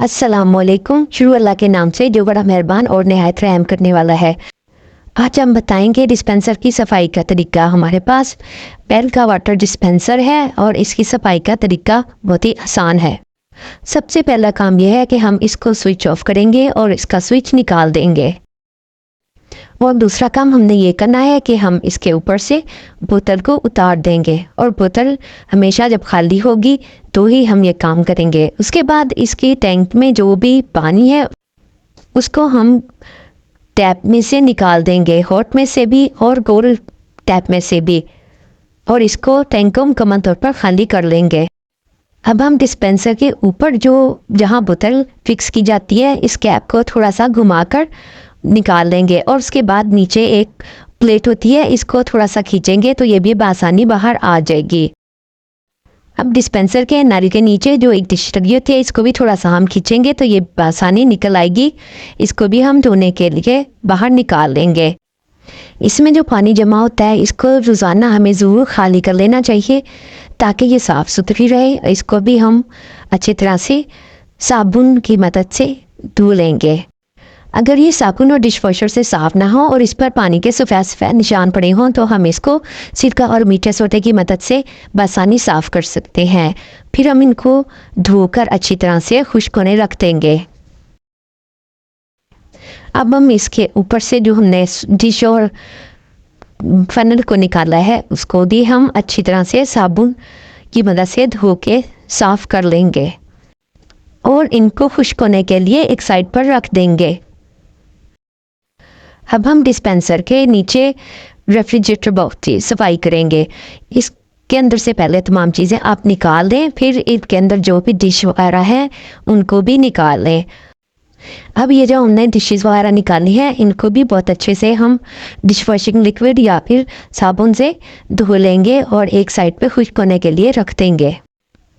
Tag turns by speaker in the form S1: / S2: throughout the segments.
S1: अस्सलामुअलैकुम। शुरू अल्लाह के नाम से जो बड़ा मेहरबान और नहायत रहम करने वाला है। आज हम बताएंगे डिस्पेंसर की सफाई का तरीका। हमारे पास बेल का वाटर डिस्पेंसर है और इसकी सफाई का तरीका बहुत ही आसान है। सबसे पहला काम यह है कि हम इसको स्विच ऑफ करेंगे और इसका स्विच निकाल देंगे। और दूसरा काम हमने ये करना है कि हम इसके ऊपर से बोतल को उतार देंगे और बोतल हमेशा जब खाली होगी तो ही हम ये काम करेंगे। उसके बाद इसके टैंक में जो भी पानी है उसको हम टैप में से निकाल देंगे, हॉट में से भी और गोल टैप में से भी, और इसको टैंक को मुकम्मल तौर पर खाली कर लेंगे। अब हम डिस्पेंसर के ऊपर जो जहाँ बोतल फिक्स की जाती है इस कैप को थोड़ा सा घुमाकर निकाल लेंगे और उसके बाद नीचे एक प्लेट होती है, इसको थोड़ा सा खींचेंगे तो ये भी आसानी बाहर आ जाएगी। अब डिस्पेंसर के नल के नीचे जो एक डिश लगी होती है इसको भी थोड़ा सा हम खींचेंगे तो ये आसानी निकल आएगी। इसको भी हम धोने के लिए बाहर निकाल लेंगे। इसमें जो पानी जमा होता है इसको रोज़ाना हमें ज़रूर खाली कर लेना चाहिए ताकि ये साफ़ सुथरी रहे। इसको भी हम अच्छी तरह से साबुन की मदद से धो लेंगे। अगर ये साबुन और डिश वॉशर से साफ़ ना हो और इस पर पानी के सफ़ेद सफ़ेद निशान पड़े हों तो हम इसको सिरका और मीठे सोडे की मदद से बआसानी साफ़ कर सकते हैं। फिर हम इनको धोकर अच्छी तरह से खुश्क होने रख देंगे। अब हम इसके ऊपर से जो हमने डिश और फनल को निकाला है उसको भी हम अच्छी तरह से साबुन की मदद से धो के साफ़ कर लेंगे और इनको खुश्क होने के लिए एक साइड पर रख देंगे। अब हम डिस्पेंसर के नीचे रेफ्रिजरेटर बॉक्स की सफाई करेंगे। इसके अंदर से पहले तमाम चीज़ें आप निकाल दें, फिर इसके अंदर जो भी डिश वगैरह है उनको भी निकाल लें। अब ये जो हमने डिशेस वगैरह निकाली है इनको भी बहुत अच्छे से हम डिश वॉशिंग लिक्विड या फिर साबुन से धो लेंगे और एक साइड पे खुश्क होने के लिए रख देंगे।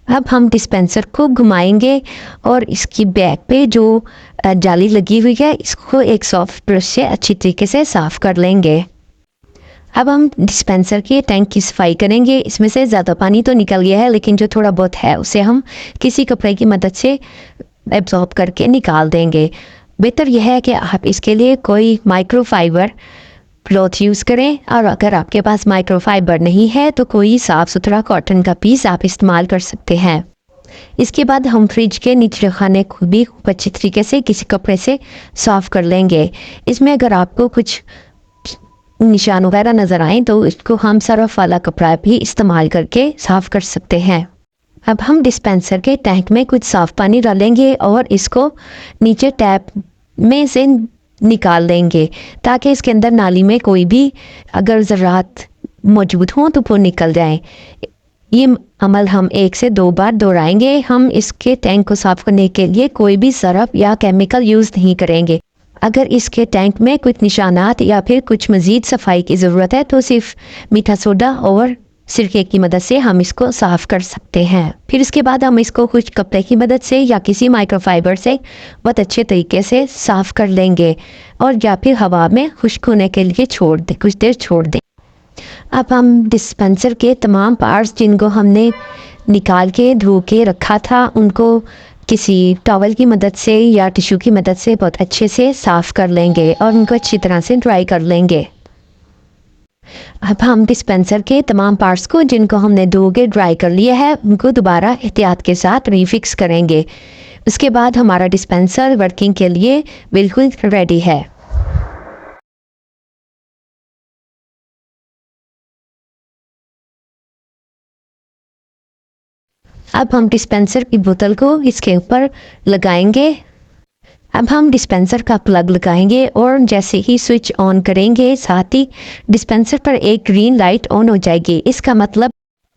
S1: अब हम डिस्पेंसर को घुमाएंगे और इसकी बैक पे जो जाली लगी हुई है इसको एक सॉफ्ट ब्रश से अच्छी तरीके से साफ़ कर लेंगे। अब हम डिस्पेंसर के टैंक की सफाई करेंगे। इसमें से ज़्यादा पानी तो निकल गया है लेकिन जो थोड़ा बहुत है उसे हम किसी कपड़े की मदद से एब्जॉर्ब करके निकाल देंगे। बेहतर यह है कि आप इसके लिए कोई माइक्रोफाइबर क्लॉथ यूज़ करें और अगर आपके पास माइक्रोफाइबर नहीं है तो कोई साफ़ सुथरा कॉटन का पीस आप इस्तेमाल कर सकते हैं। इसके बाद हम फ्रिज के निचले खाने को भी अच्छी तरीके से किसी कपड़े से साफ़ कर लेंगे। इसमें अगर आपको कुछ निशान वगैरह नज़र आए तो इसको हम सरफ वाला कपड़ा भी इस्तेमाल करके साफ़ कर सकते हैं। अब हम डिस्पेंसर के टैंक में कुछ साफ़ पानी डालेंगे और इसको नीचे टैप में से निकाल लेंगे ताकि इसके अंदर नाली में कोई भी अगर ज़रात मौजूद हों तो वो निकल जाएं। ये अमल हम 1 से 2 बार दोहराएंगे। हम इसके टैंक को साफ़ करने के लिए कोई भी सरफ या केमिकल यूज़ नहीं करेंगे। अगर इसके टैंक में कुछ निशानात या फिर कुछ मज़ीद सफाई की ज़रूरत है तो सिर्फ मीठा सोडा और सिरके की मदद से हम इसको साफ़ कर सकते हैं। फिर इसके बाद हम इसको कुछ कपड़े की मदद से या किसी माइक्रोफाइबर से बहुत अच्छे तरीके से साफ़ कर लेंगे और या फिर हवा में खुश्क होने के लिए छोड़ दें, कुछ देर छोड़ दें। अब हम डिस्पेंसर के तमाम पार्ट्स जिनको हमने निकाल के धो के रखा था उनको किसी टॉवल की मदद से या टिश्यू की मदद से बहुत अच्छे से साफ़ कर लेंगे और उनको अच्छी तरह से ड्राई कर लेंगे। अब हम डिस्पेंसर के तमाम पार्ट्स को जिनको हमने धो के ड्राई कर लिया है उनको दोबारा एहतियात के साथ रीफिक्स करेंगे। उसके बाद हमारा डिस्पेंसर वर्किंग के लिए बिल्कुल रेडी है। अब हम डिस्पेंसर की बोतल को इसके ऊपर लगाएंगे। अब हम डिस्पेंसर का प्लग लगाएंगे और जैसे ही स्विच ऑन करेंगे साथ ही डिस्पेंसर पर एक ग्रीन लाइट ऑन हो जाएगी। इसका मतलब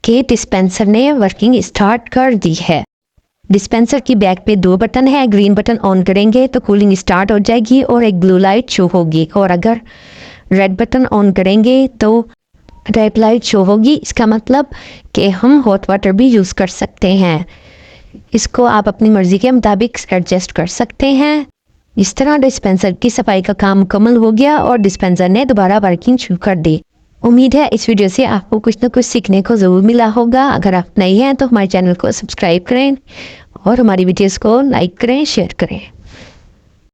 S1: कि डिस्पेंसर ने वर्किंग स्टार्ट कर दी है। डिस्पेंसर की बैक पे 2 बटन है। ग्रीन बटन ऑन करेंगे तो कूलिंग स्टार्ट हो जाएगी और एक ब्लू लाइट शो होगी और अगर रेड बटन ऑन करेंगे तो रेड लाइट शो होगी। इसका मतलब कि हम हॉट वाटर भी यूज़ कर सकते हैं। इसको आप अपनी मर्ज़ी के मुताबिक एडजस्ट कर सकते हैं। इस तरह डिस्पेंसर की सफाई का काम मुकम्मल हो गया और डिस्पेंसर ने दोबारा वर्किंग शुरू कर दी। उम्मीद है इस वीडियो से आपको कुछ ना कुछ सीखने को ज़रूर मिला होगा। अगर आप नए हैं तो हमारे चैनल को सब्सक्राइब करें और हमारी वीडियोस को लाइक करें, शेयर करें।